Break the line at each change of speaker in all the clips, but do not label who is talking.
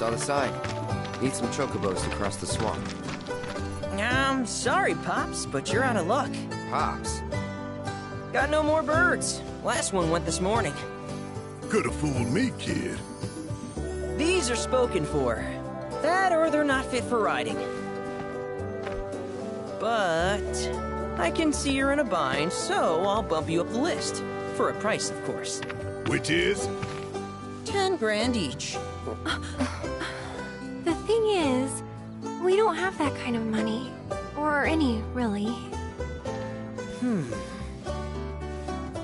saw the sign. Need some chocobos to cross the swamp.
Sorry, Pops, but you're out of luck.
Pops?
Got no more birds. Last one went this morning.
Could've fooled me, kid.
These are spoken for. That or they're not fit for riding. But I can see you're in a bind, so I'll bump you up the list. For a price, of course.
Which is?
10 grand each.
The thing is, we don't have that kind of money. Or any, really.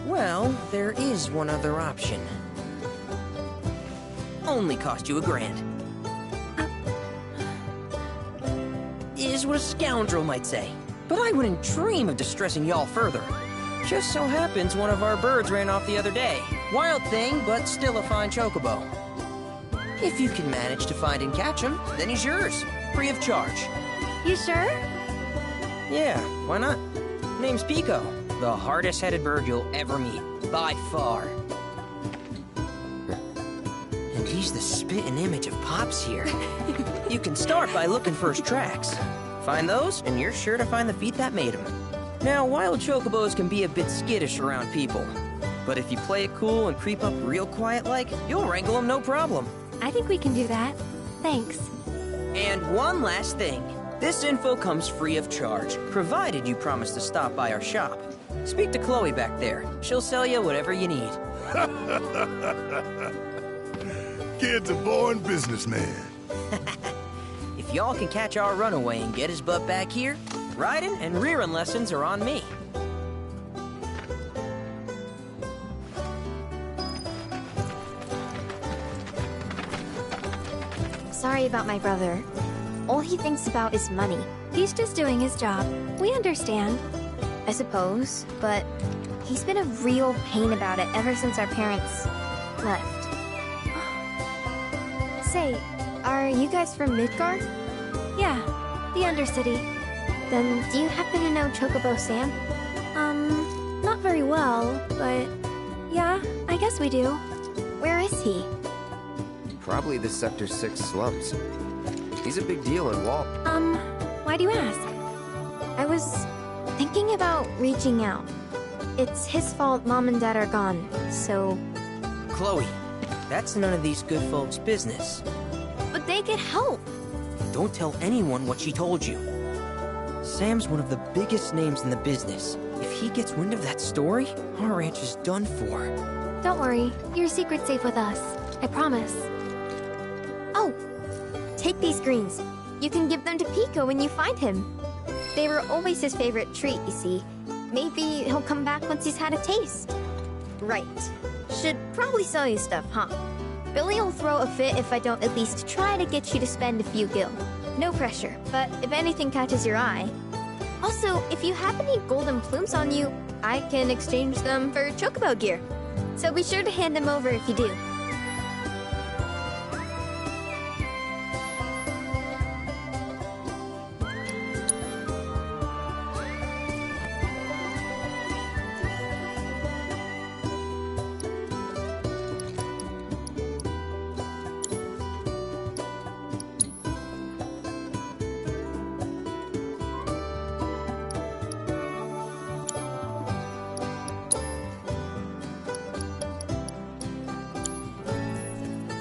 Well, there is one other option. Only cost you $1,000. Is what a scoundrel might say. But I wouldn't dream of distressing y'all further. Just so happens one of our birds ran off the other day. Wild thing, but still a fine chocobo. If you can manage to find and catch him, then he's yours. Free of charge.
You sure?
Yeah, why not? Name's Pico. The hardest-headed bird you'll ever meet. By far. And he's the spitting image of Pops here. You can start by looking for his tracks. Find those, and you're sure to find the feet that made him. Now, wild chocobos can be a bit skittish around people. But if you play it cool and creep up real quiet-like, you'll wrangle them no problem.
I think we can do that. Thanks.
And one last thing. This info comes free of charge, provided you promise to stop by our shop. Speak to Chloe back there. She'll sell you whatever you need.
Kid's a born businessman.
If y'all can catch our runaway and get his butt back here, riding and rearing lessons are on me.
Sorry about my brother. All he thinks about is money. He's just doing his job. We understand. I suppose, but he's been a real pain about it ever since our parents left. Say, are you guys from Midgard? Yeah, the Undercity. Then do you happen to know Chocobo Sam? Not very well, but yeah, I guess we do. Where is he?
Probably the Sector 6 slums. He's a big deal in Wall.
Why do you ask? I was thinking about reaching out. It's his fault Mom and Dad are gone, so...
Chloe, that's none of these good folks' business.
But they get help.
Don't tell anyone what she told you. Sam's one of the biggest names in the business. If he gets wind of that story, our ranch is done for.
Don't worry, your secret's safe with us. I promise. Oh! Take these greens. You can give them to Pico when you find him. They were always his favorite treat, you see. Maybe he'll come back once he's had a taste. Right. Should probably sell you stuff, huh? Billy'll throw a fit if I don't at least try to get you to spend a few gil. No pressure, but if anything catches your eye... Also, if you have any golden plumes on you, I can exchange them for chocobo gear. So be sure to hand them over if you do.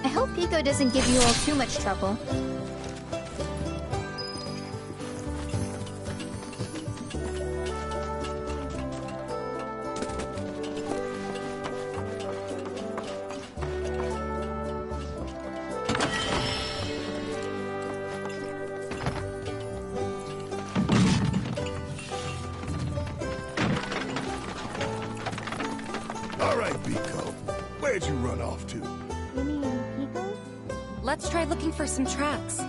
I hope Pico doesn't give you all too much trouble.
All right, Pico. Where'd you run off to?
You mean Pico?
Let's try looking for some tracks.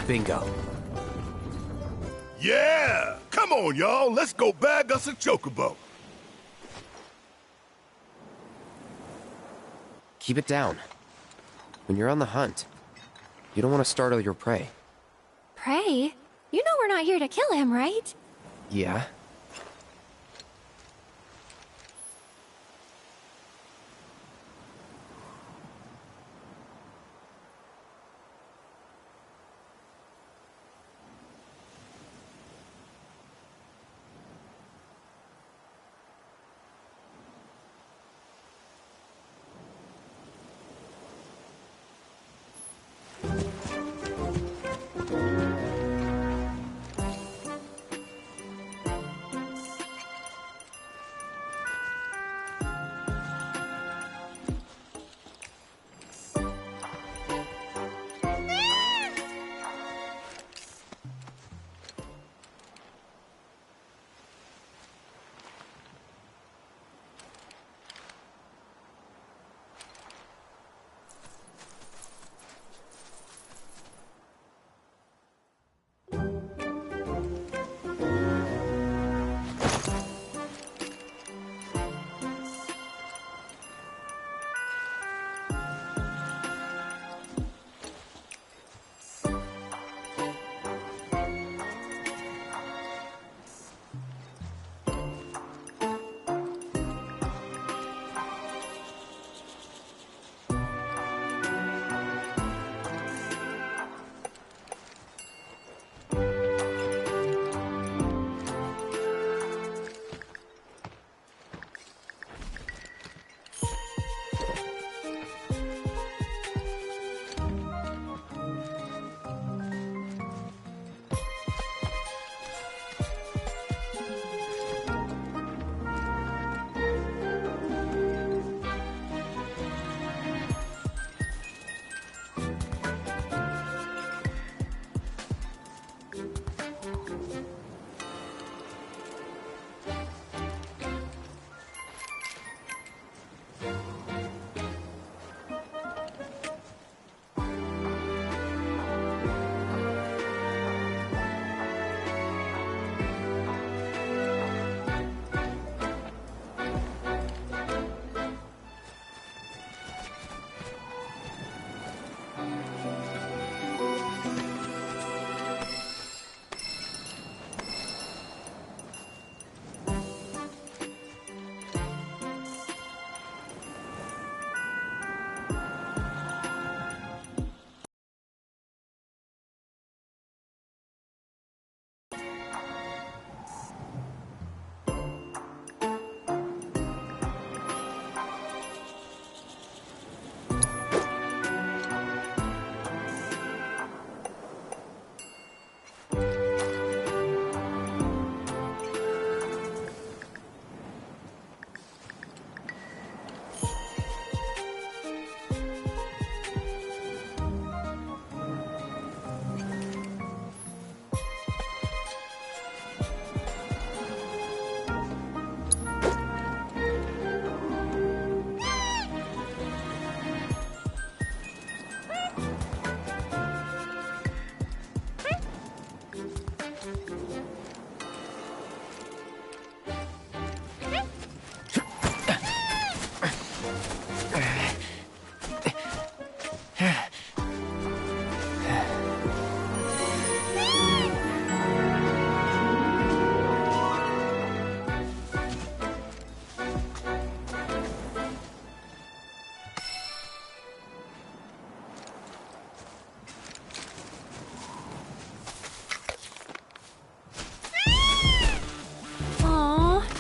Bingo.
Yeah! Come on, y'all. Let's go bag us a chocobo.
Keep it down. When you're on the hunt, you don't want to startle your prey.
Prey? You know we're not here to kill him, right?
Yeah?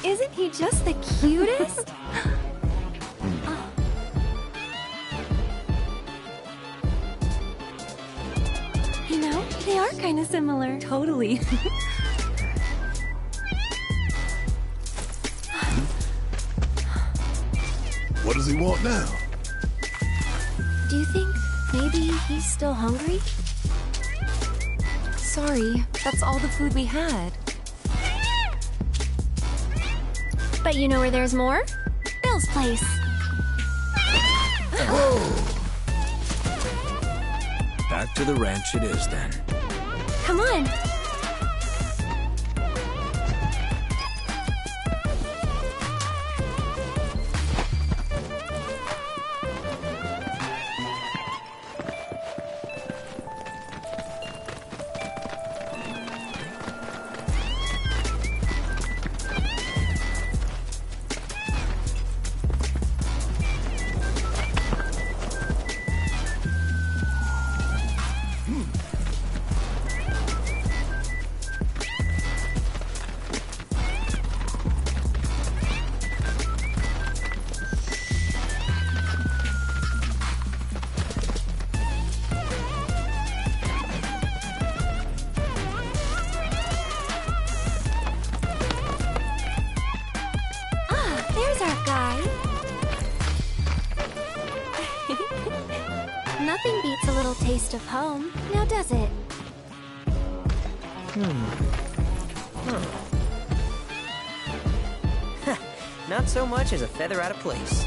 Isn't he just the cutest? You know, they are kind of similar.
Totally.
What does he want now?
Do you think maybe he's still hungry?
Sorry, that's all the food we had.
But you know where there's more? Bill's place.
Back to the ranch it is then.
Come on. There's our guy. Nothing beats a little taste of home, now does it?
Not so much as a feather out of place.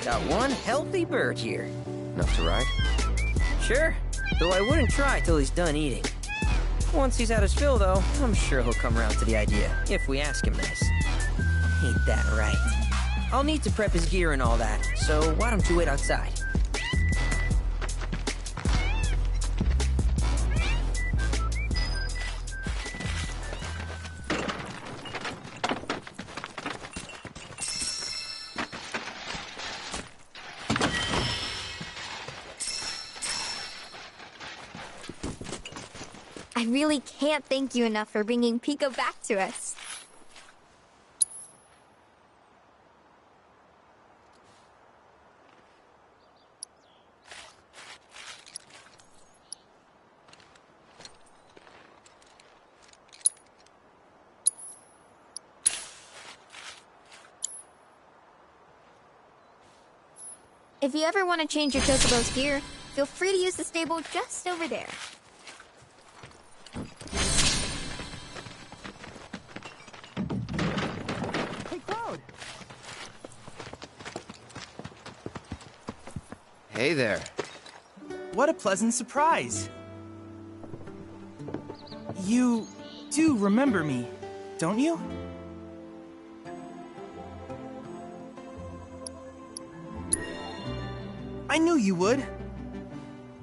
Got one healthy bird here.
Enough to ride?
Sure, though I wouldn't try till he's done eating. Once he's had his fill, though, I'm sure he'll come around to the idea, if we ask him nice. Ain't that right? I'll need to prep his gear and all that, so why don't you wait outside?
I really can't thank you enough for bringing Pico back to us. If you ever want to change your Chocobo's gear, feel free to use the stable just over there.
Hey, Cloud!
Hey there.
What a pleasant surprise! You do remember me, don't you? I knew you would.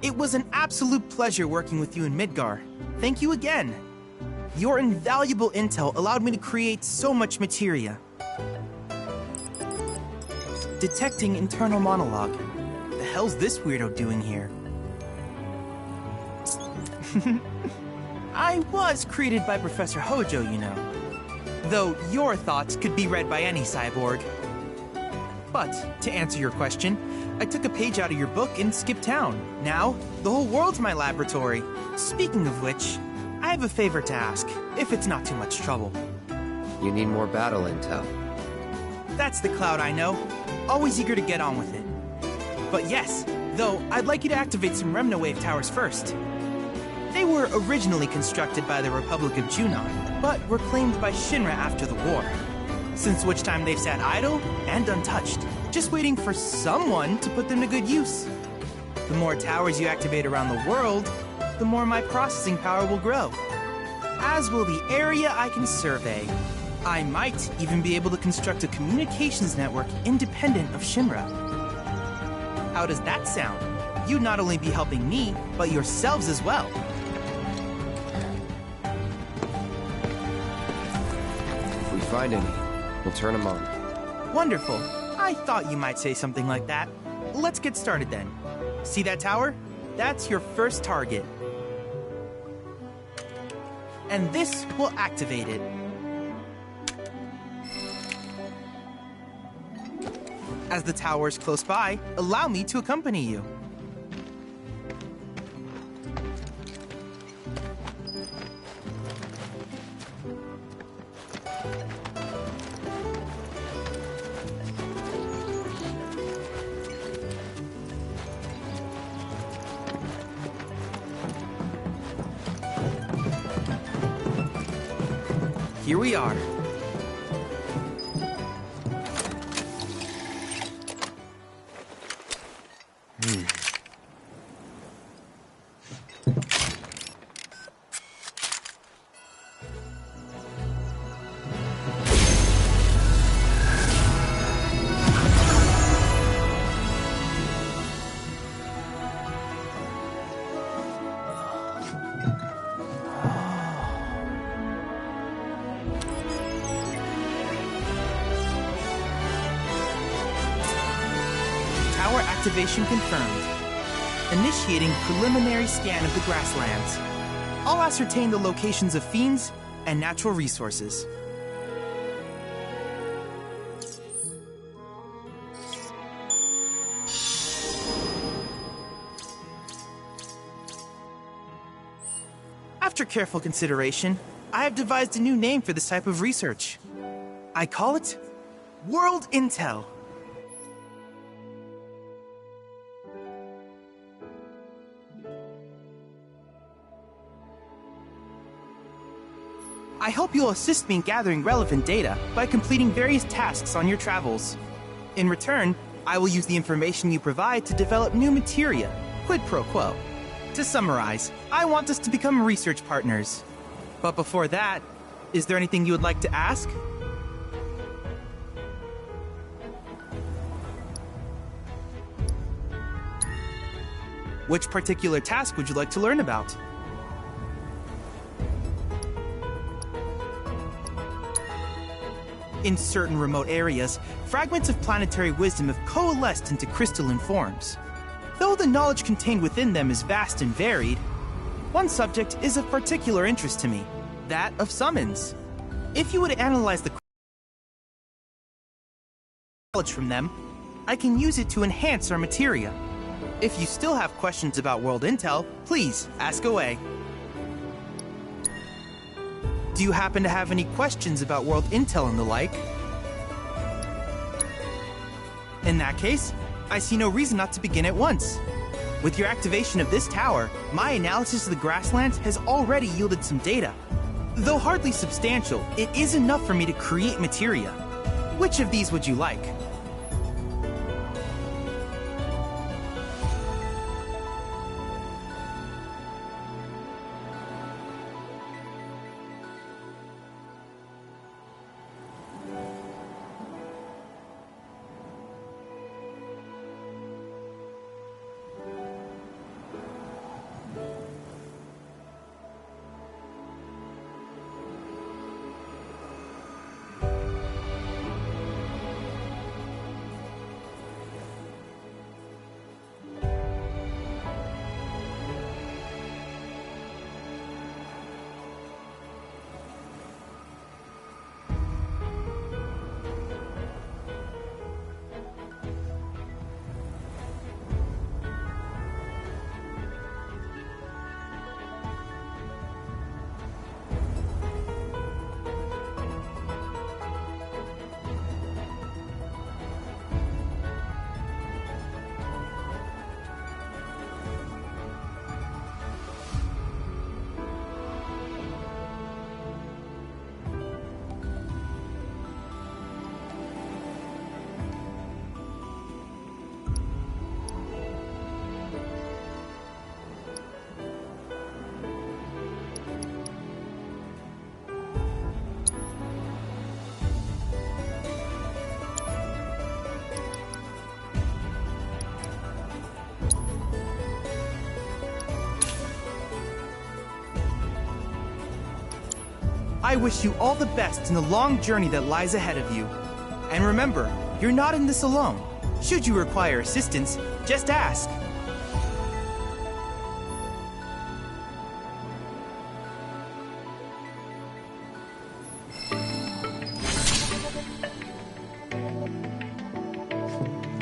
It was an absolute pleasure working with you in Midgar. Thank you again. Your invaluable intel allowed me to create so much materia. Detecting internal monologue. The hell's this weirdo doing here? I was created by Professor Hojo, you know. Though your thoughts could be read by any cyborg. But, to answer your question, I took a page out of your book and skipped town. Now, the whole world's my laboratory. Speaking of which, I have a favor to ask, if it's not too much trouble.
You need more battle intel.
That's the Cloud I know. Always eager to get on with it. But yes, though, I'd like you to activate some Remnawave towers first. They were originally constructed by the Republic of Junon, but were claimed by Shinra after the war. Since which time they've sat idle and untouched, just waiting for someone to put them to good use. The more towers you activate around the world, the more my processing power will grow. As will the area I can survey. I might even be able to construct a communications network independent of Shinra. How does that sound? You'd not only be helping me, but yourselves as well.
If we find any, we'll turn them on.
Wonderful. I thought you might say something like that. Let's get started then. See that tower? That's your first target. And this will activate it. As the tower is close by, allow me to accompany you. Here we are. Tower activation confirmed. Initiating preliminary scan of the grasslands. I'll ascertain the locations of fiends and natural resources. After careful consideration, I have devised a new name for this type of research. I call it World Intel. I hope you'll assist me in gathering relevant data by completing various tasks on your travels. In return, I will use the information you provide to develop new materia, quid pro quo. To summarize, I want us to become research partners. But before that, is there anything you would like to ask? Which particular task would you like to learn about? In certain remote areas, fragments of planetary wisdom have coalesced into crystalline forms. Though the knowledge contained within them is vast and varied, one subject is of particular interest to me, that of summons. If you would analyze the knowledge from them, I can use it to enhance our materia. If you still have questions about World Intel, please ask away. Do you happen to have any questions about World Intel and the like? In that case, I see no reason not to begin at once. With your activation of this tower, my analysis of the grasslands has already yielded some data. Though hardly substantial, it is enough for me to create materia. Which of these would you like? I wish you all the best in the long journey that lies ahead of you. And remember, you're not in this alone. Should you require assistance, just ask.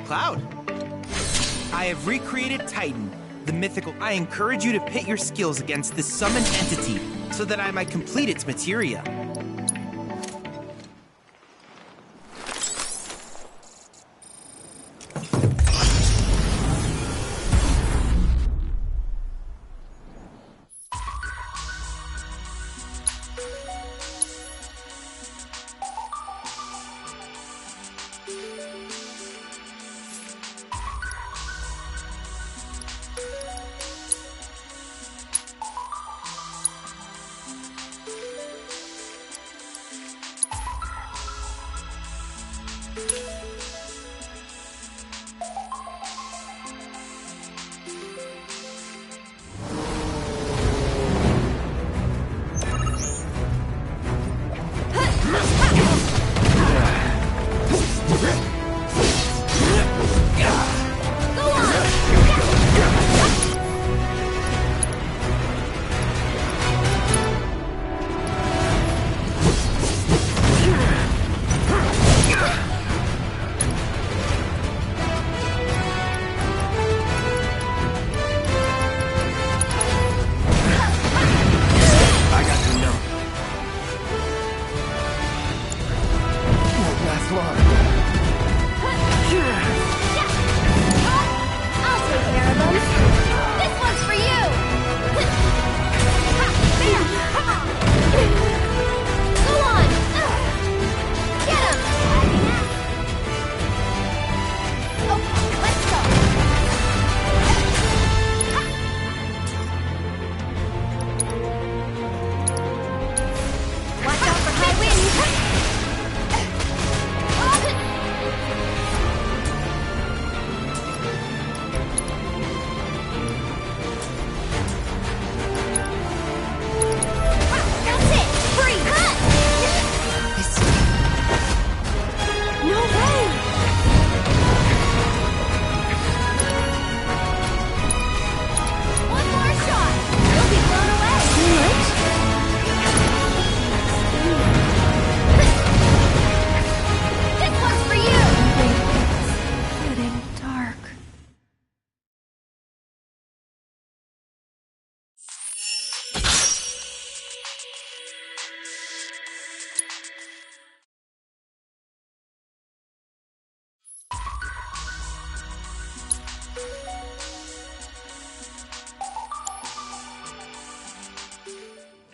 Cloud. I have recreated Titan, the mythical. I encourage you to pit your skills against this summoned entity, so that I might complete its materia.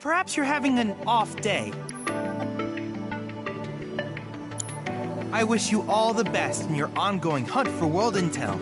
perhaps you're having an off day. I wish you all the best in your ongoing hunt for world intel.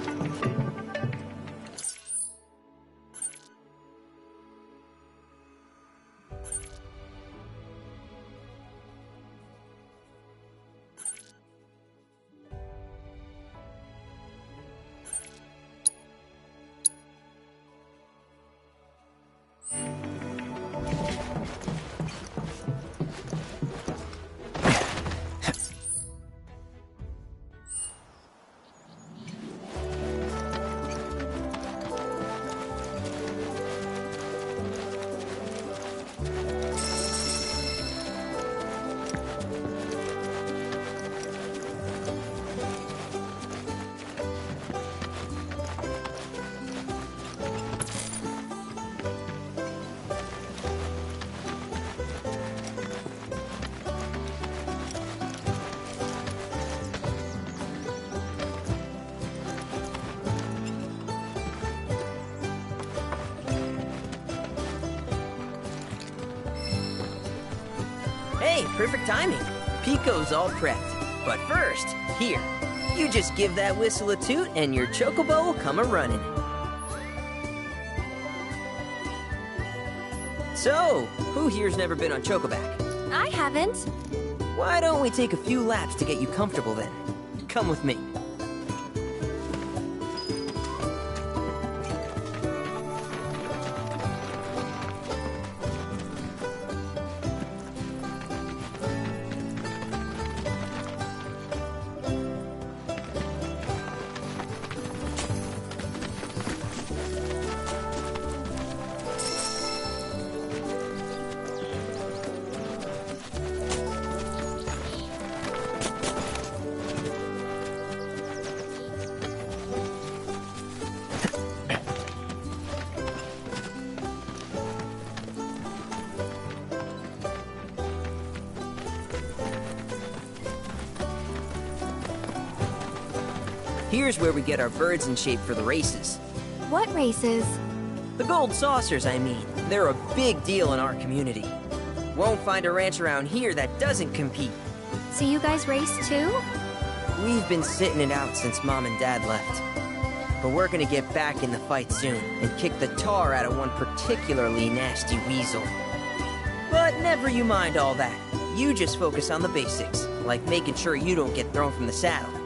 Hey, perfect timing. Pico's all prepped. But first, here, you just give that whistle a toot and your Chocobo will come a-running. So, who here's never been on Chocoback?
I haven't.
Why don't we take a few laps to get you comfortable then? Come with me. Here's where we get our birds in shape for the races.
What races?
The gold saucers, I mean. They're a big deal in our community. Won't find a ranch around here that doesn't compete.
So you guys race too?
We've been sitting it out since Mom and Dad left. But we're gonna get back in the fight soon and kick the tar out of one particularly nasty weasel. But never you mind all that. You just focus on the basics, like making sure you don't get thrown from the saddle.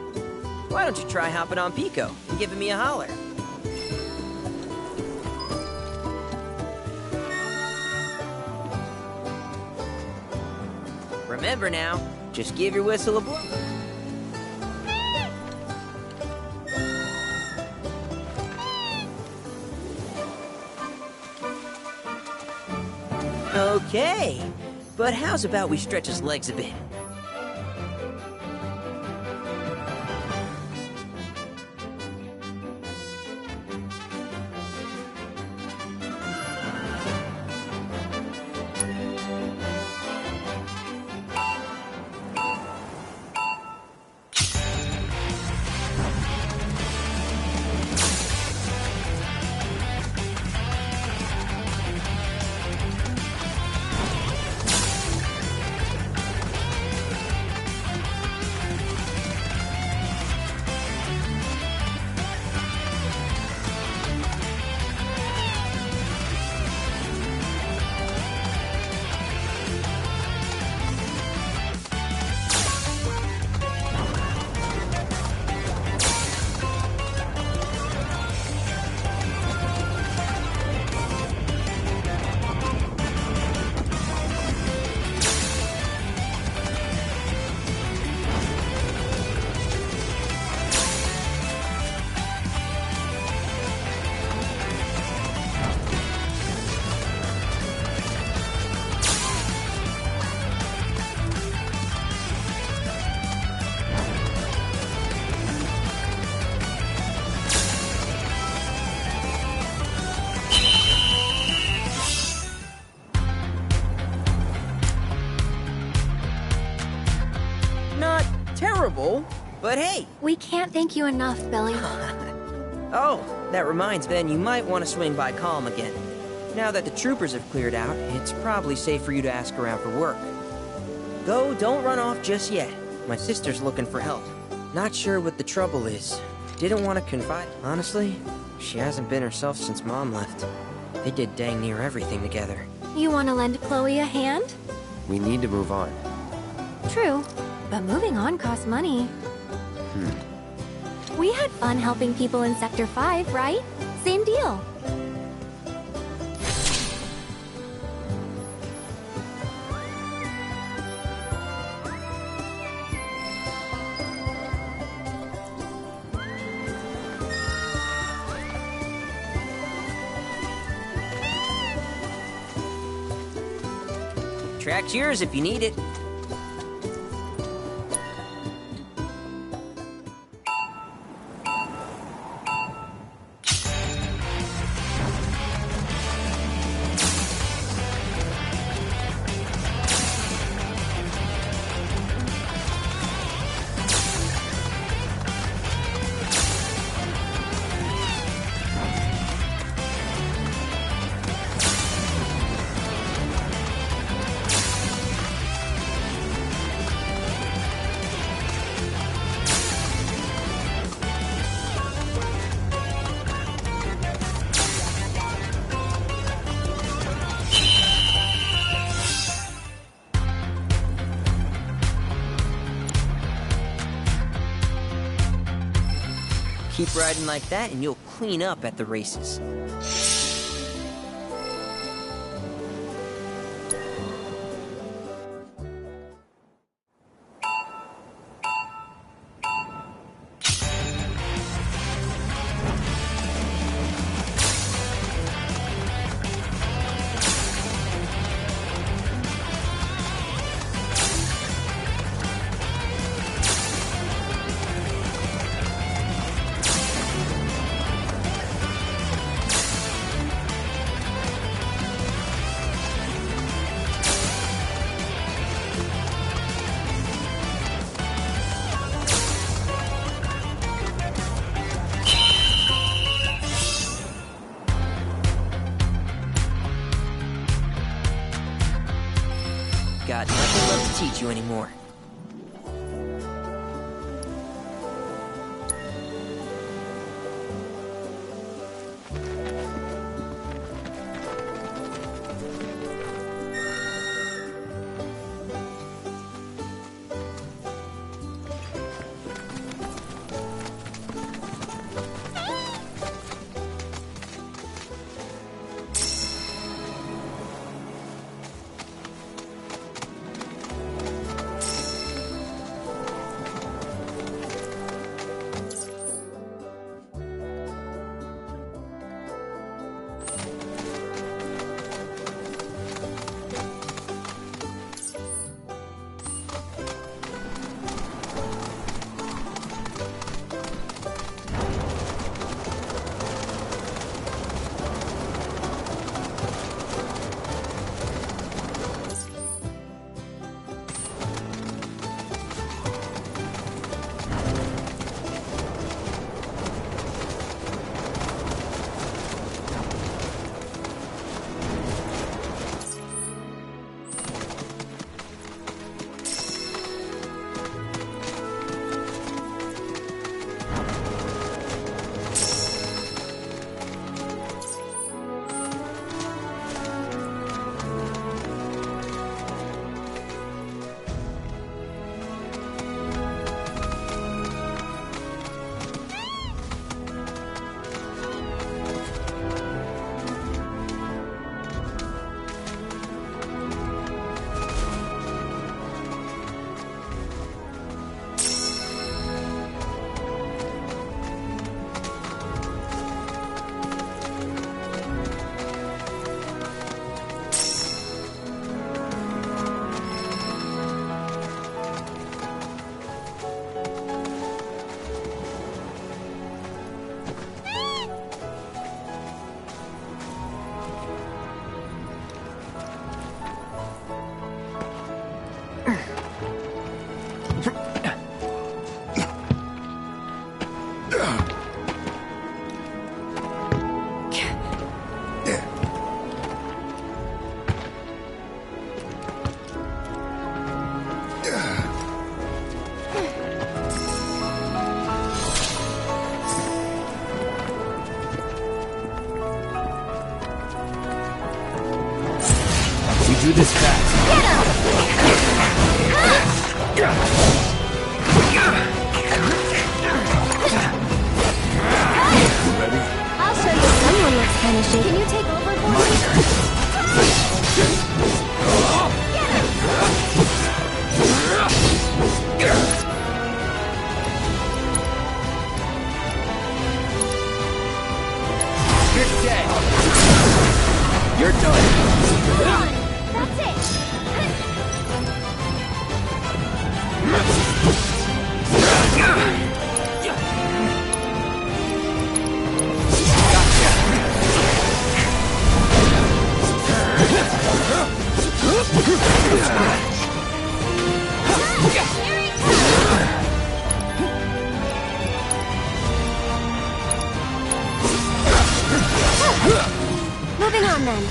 Why don't you try hopping on Pico and giving me a holler? Remember now, just give your whistle a blow. Okay, but how's about we stretch his legs a bit? But hey!
We can't thank you enough, Billy.
Oh, that reminds Ben, you might want to swing by Calm again. Now that the troopers have cleared out, it's probably safe for you to ask around for work. Though, don't run off just yet. My sister's looking for help. Not sure what the trouble is. Didn't want to confide. Honestly, she hasn't been herself since Mom left. They did dang near everything together.
You want to lend Chloe a hand?
We need to move on.
True, but moving on costs money. We had fun helping people in Sector 5, right? Same deal.
Track's yours if you need it. Keep riding like that and you'll clean up at the races. Got nothing left to teach you anymore.
do this fast. Ready?
I'll show you someone looks kind of shaky. Can you take over for me?
You're dead. You're done.
One. That's it. Moving on then.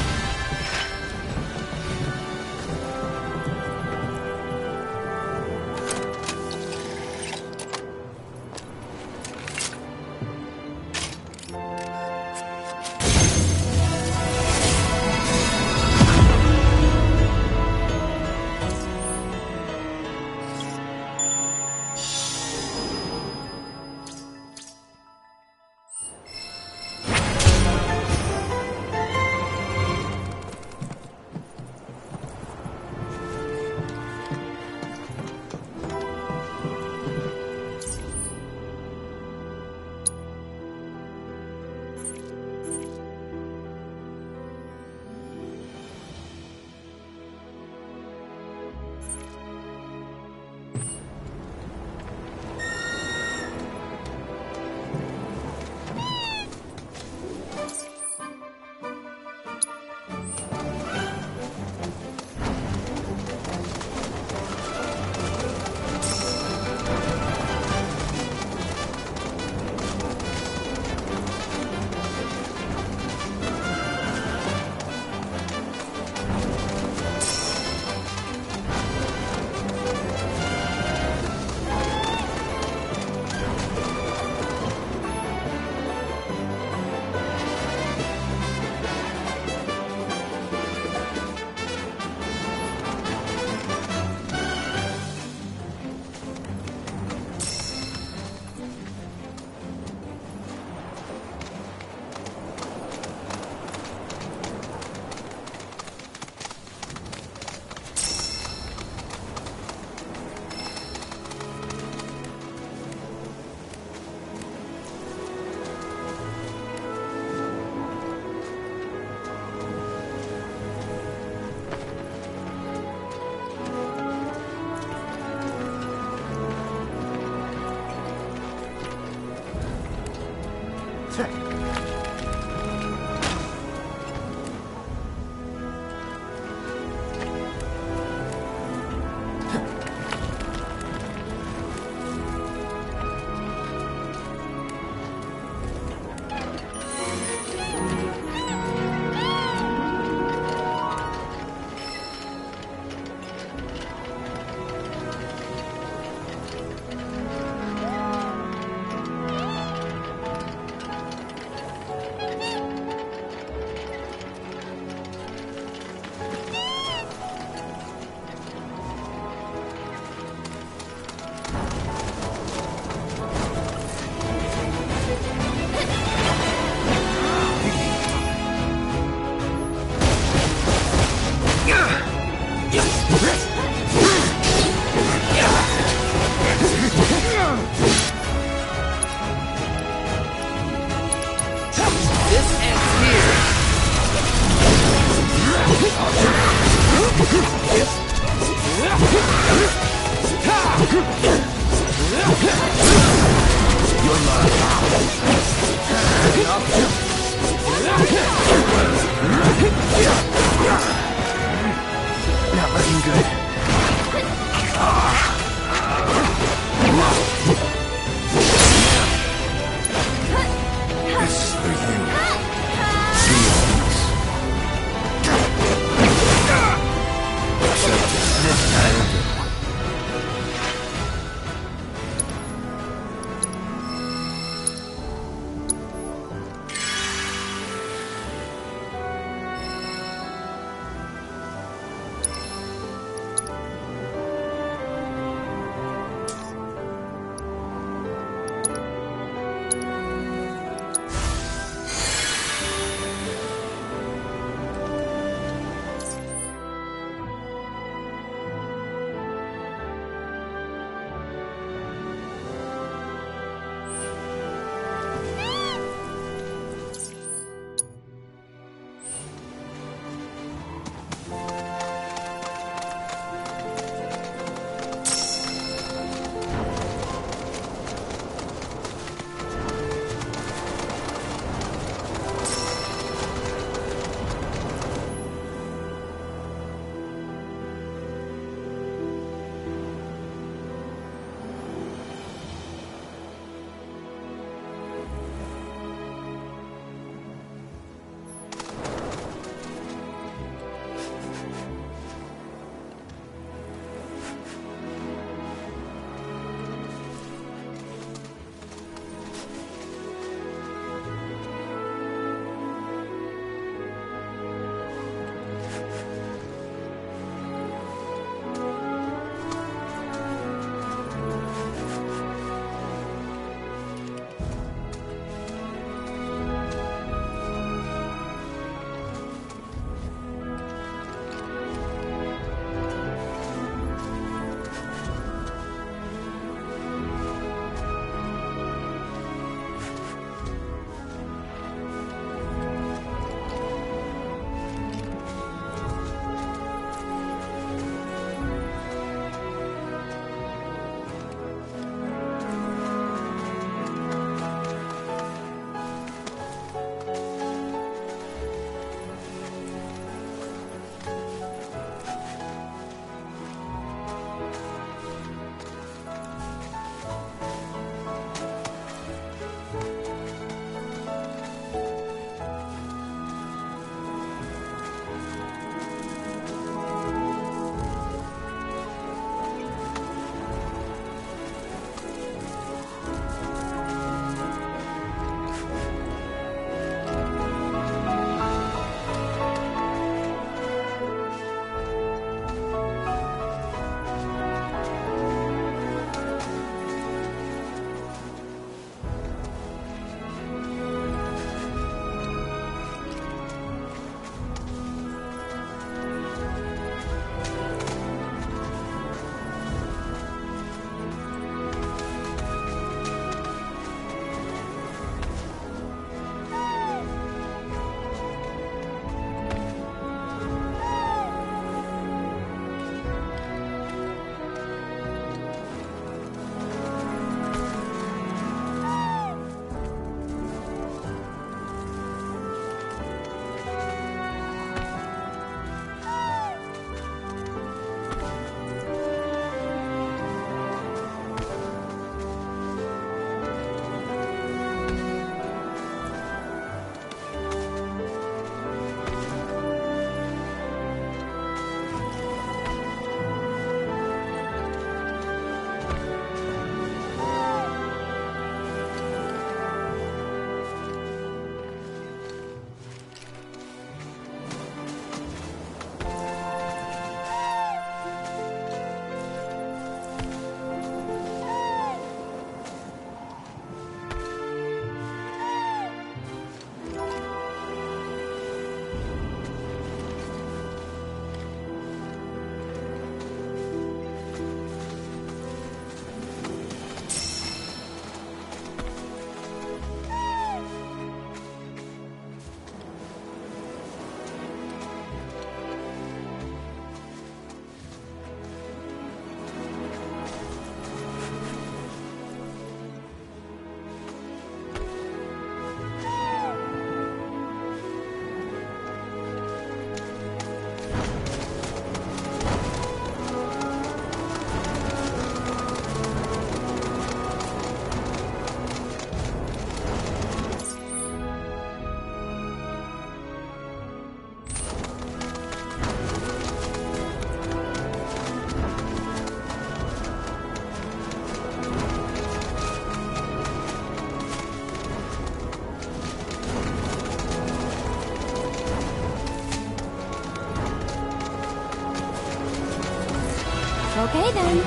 Okay then.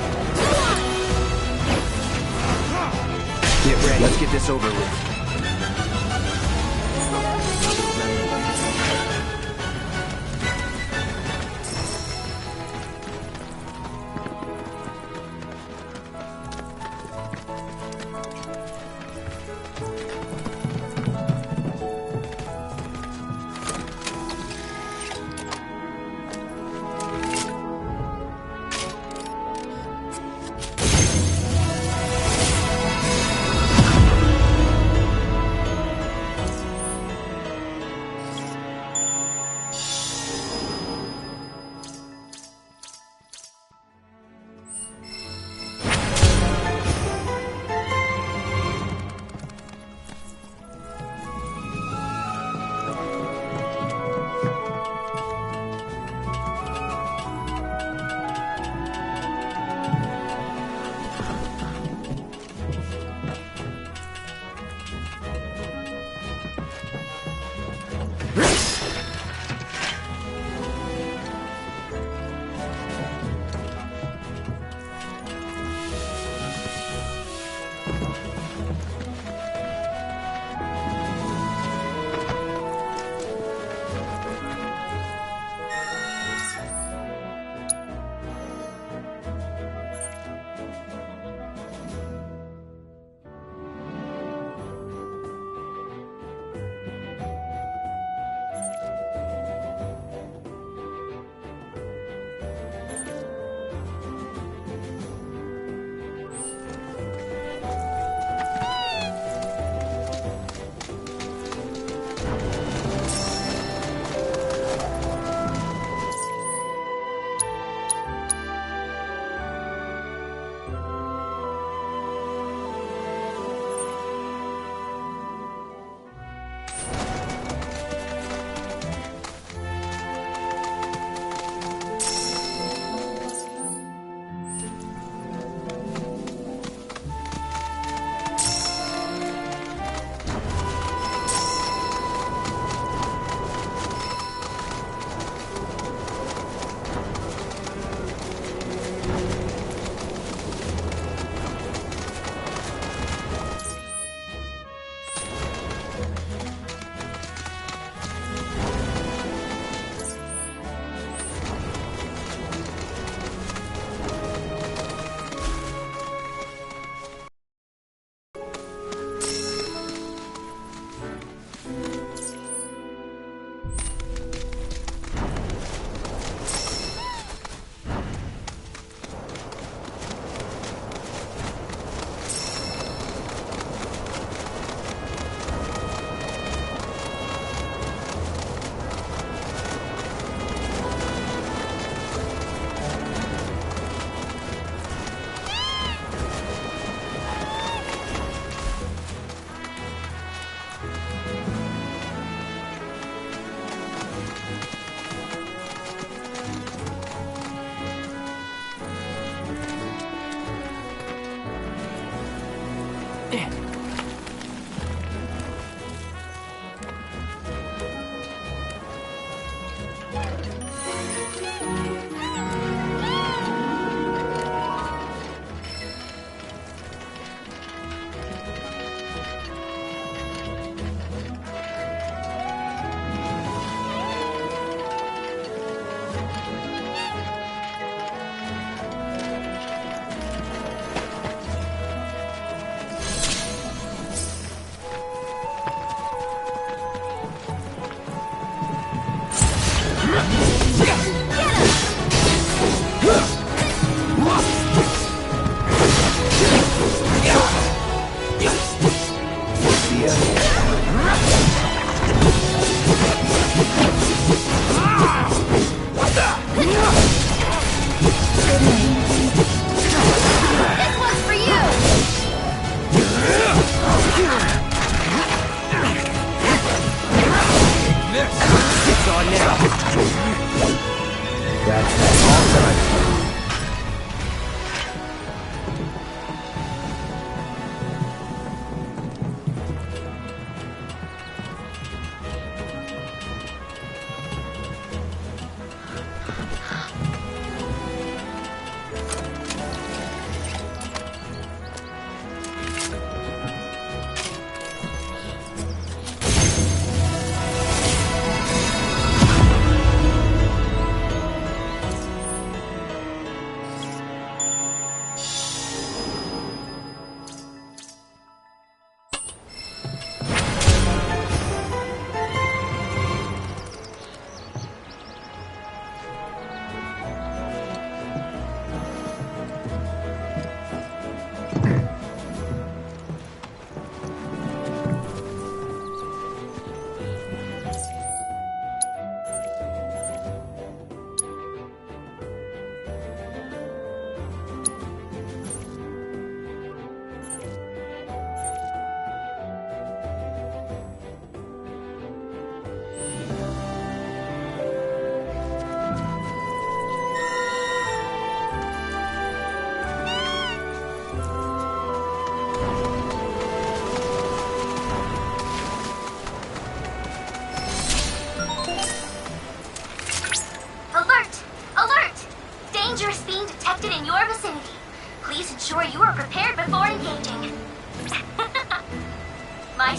Get ready. Let's get this over with.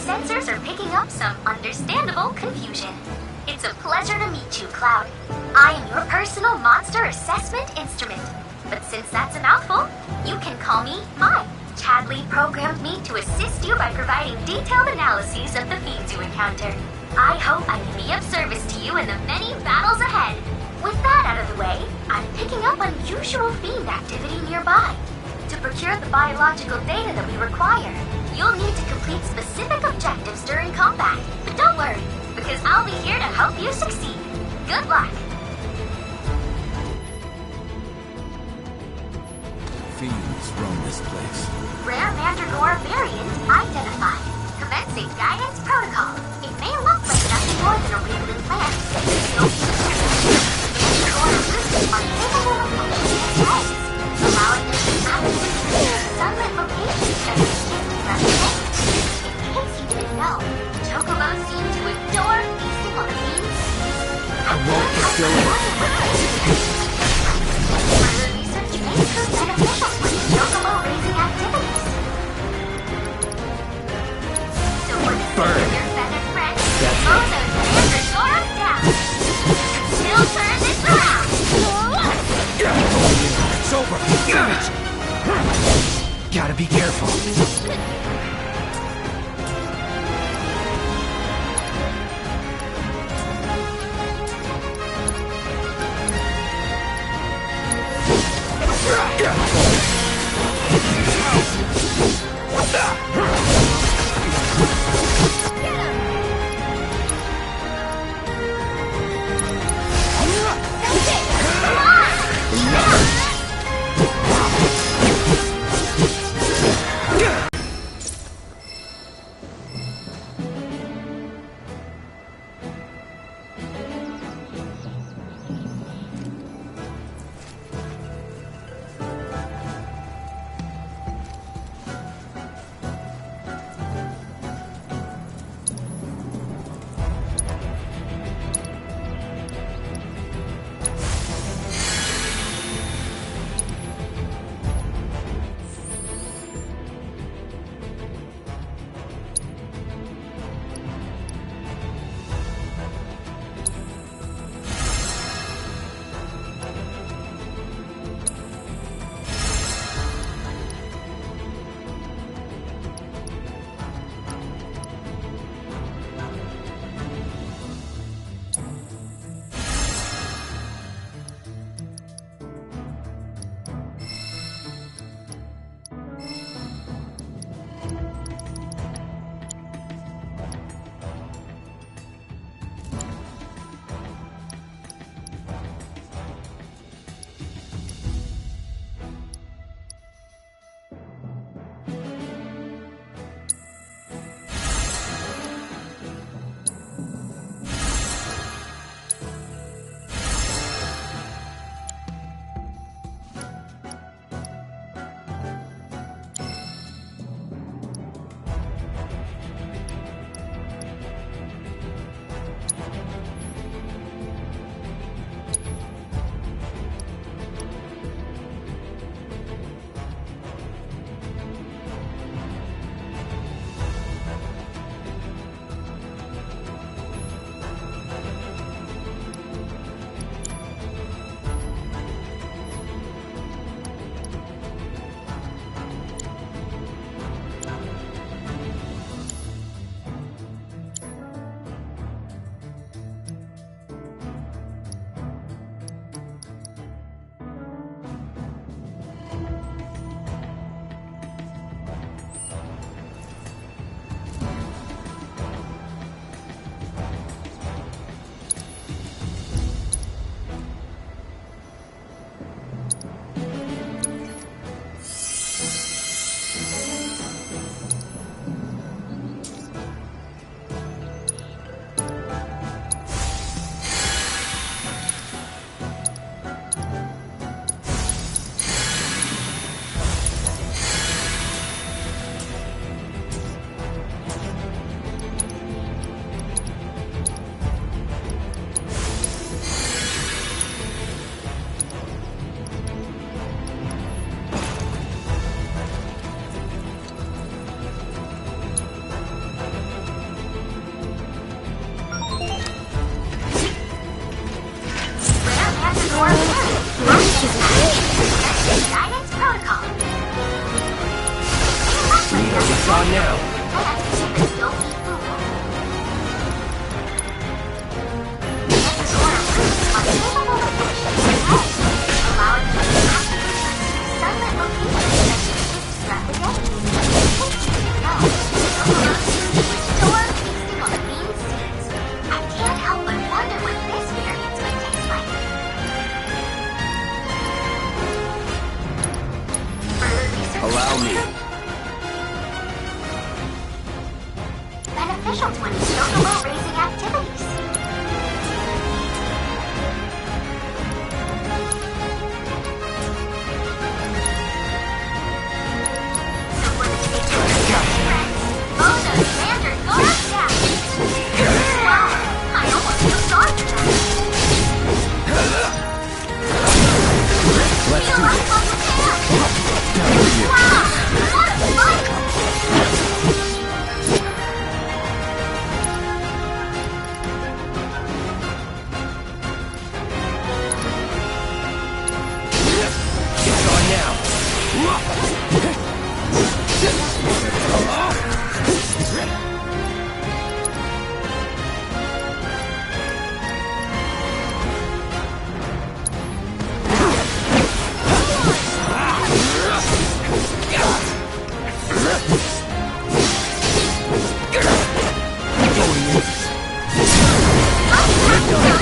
sensors are picking up some understandable confusion. It's a pleasure to meet you, Cloud. I am your personal monster assessment instrument. But since that's a mouthful, you can call me Mine. Chadley programmed me to assist you by providing detailed analyses of the feeds you encounter. I hope I can be of service to you in the many battles ahead. With that out of the way, I'm picking up unusual fiend activity nearby. To procure the biological data that we require, you'll need to complete specific objectives during combat. But don't worry, because I'll be here to help you succeed. Good luck.
Fiends roam this place.
Rare Mandragora variant identified. Commencing guidance protocol. It may look like nothing more than a wriggling plant. Don't be scared. Mandragora roots are capable of functioning as legs, allowing them to activate sunlit locations that are extremely representative. In case you didn't know, Chocobos seem to adore feasting on the fiend's seeds.
I won't fulfill it.
Further research may prove beneficial for your Chocobo raising activities. So for the sake of your feathered friend, mow those Mandragoras down. She'll turn this around.
It's over. Gotta be careful.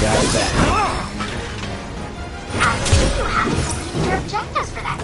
Got that.
I see you have completed your objectives for that